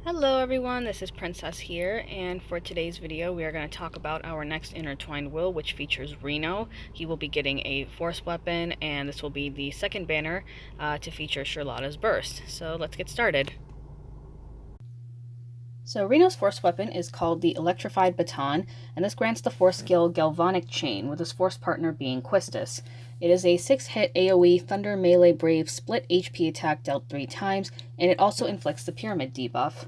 Hello everyone, this is Princess here, and for today's video we are going to talk about our next Intertwined will, which features Reno. He will be getting a force weapon, and this will be the second banner to feature Charlotta's Burst. So let's get started. So Reno's force weapon is called the Electrified Baton, and this grants the force skill Galvanic Chain, with his force partner being Quistis. It is a 6-hit AoE Thunder Melee Brave split HP attack dealt 3 times, and it also inflicts the Pyramid debuff.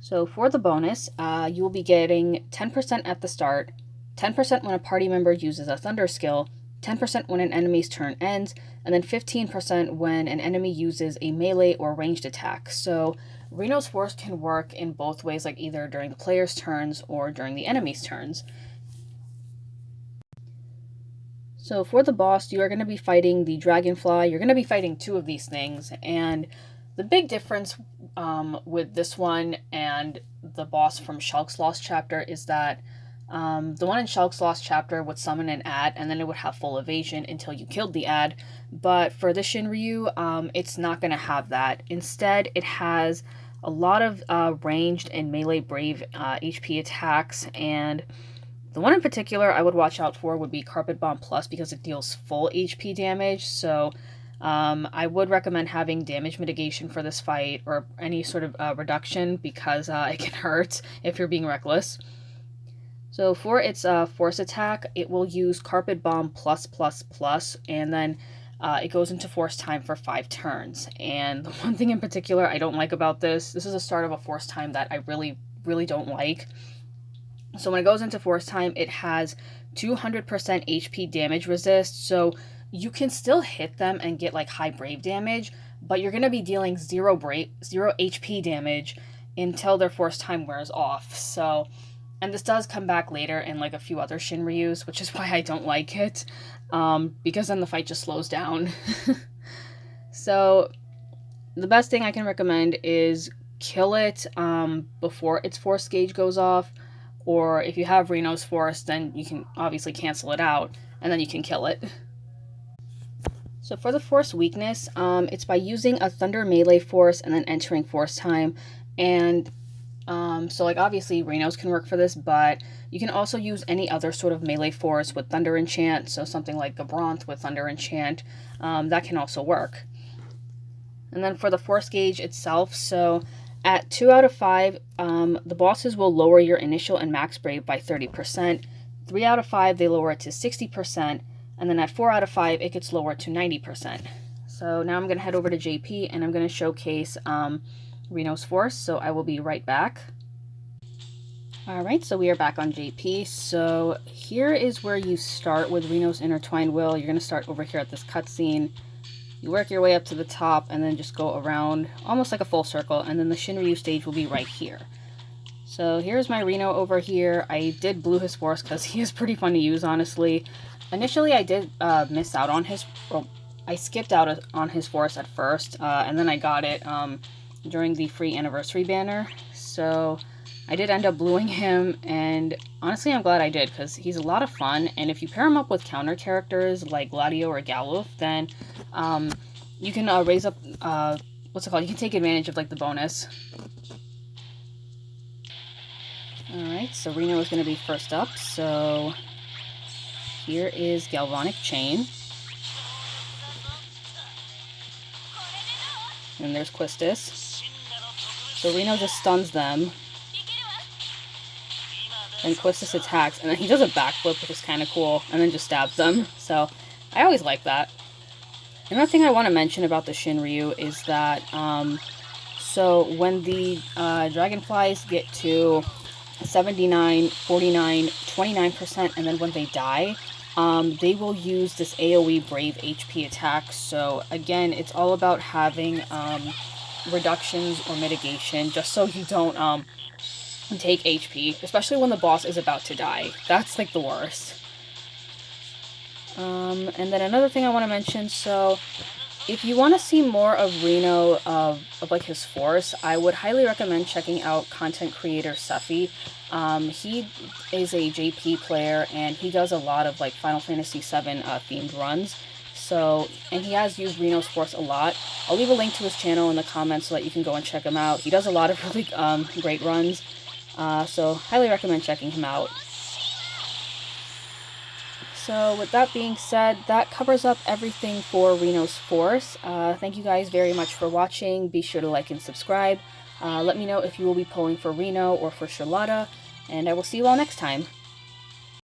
So for the bonus, you will be getting 10% at the start, 10% when a party member uses a Thunder skill, 10% when an enemy's turn ends, and then 15% when an enemy uses a melee or ranged attack. So Reno's force can work in both ways, like either during the player's turns or during the enemy's turns. So for the boss, you are going to be fighting the Dragonfly. You're going to be fighting 2 of these things, and the big difference with this one and the boss from Shulk's Lost Chapter is that the one in Shulk's Lost Chapter would summon an ad, and then it would have full evasion until you killed the ad. But for this Shinryu, it's not going to have that. Instead, it has a lot of ranged and melee brave HP attacks, and the one in particular I would watch out for would be Carpet Bomb Plus, because it deals full HP damage. So I would recommend having damage mitigation for this fight, or any sort of reduction, because it can hurt if you're being reckless. So for its force attack, it will use Carpet Bomb plus plus plus, and then it goes into force time for 5 turns. And the one thing in particular I don't like about this is the start of a force time that I really don't like. So when it goes into force time, it has 200% HP damage resist, so you can still hit them and get like high brave damage, but you're going to be dealing 0 HP damage until their force time wears off. So, and this does come back later in like a few other Shinryus, which is why I don't like it, because then the fight just slows down. So the best thing I can recommend is kill it before its force gauge goes off, or if you have Reno's force, then you can obviously cancel it out, and then you can kill it. So for the force weakness, it's by using a Thunder Melee force and then entering force time. And so like obviously Reno's can work for this, but you can also use any other sort of melee force with Thunder Enchant. So something like Gabranth with Thunder Enchant, that can also work. And then for the force gauge itself, so at 2 out of 5, the bosses will lower your initial and max brave by 30%. 3 out of 5, they lower it to 60%. And then at 4 out of 5, it gets lowered to 90%. So now I'm going to head over to JP, and I'm going to showcase Reno's force. So I will be right back. Alright, so we are back on JP. So here is where you start with Reno's Intertwined will. You're going to start over here at this cutscene. You work your way up to the top, and then just go around almost like a full circle, and then the Shinryu stage will be right here. So here's my Reno over here. I did blue his force because he is pretty fun to use, honestly. Initially, I did miss out on his... Well, I skipped out on his force at first, and then I got it during the free anniversary banner. So I did end up bluing him, and honestly, I'm glad I did, because he's a lot of fun. And if you pair him up with counter characters like Gladio or Galuf, then you can raise up... what's it called? You can take advantage of like the bonus. Alright, so Reno is going to be first up, so here is Galvanic Chain. And there's Quistis. So Reno just stuns them. And Quistis attacks, and then he does a backflip, which is kind of cool, and then just stabs them. So I always like that. Another thing I want to mention about the Shinryu is that, so when the Dragonflies get to 79, 49, 29%, and then when they die, they will use this AoE Brave HP attack. So again, it's all about having reductions or mitigation, just so you don't take HP, especially when the boss is about to die. That's like the worst. And then another thing I want to mention, so if you want to see more of Reno, of like his force, I would highly recommend checking out content creator Sephi. He is a JP player, and he does a lot of like Final Fantasy VII themed runs. So So, and he has used Reno's Force a lot. I'll leave a link to his channel in the comments so that you can go and check him out. He does a lot of really great runs, so highly recommend checking him out. So with that being said, that covers up everything for Reno's Force. Thank you guys very much for watching. Be sure to like and subscribe. Let me know if you will be pulling for Reno or for Charlotta, and I will see you all next time.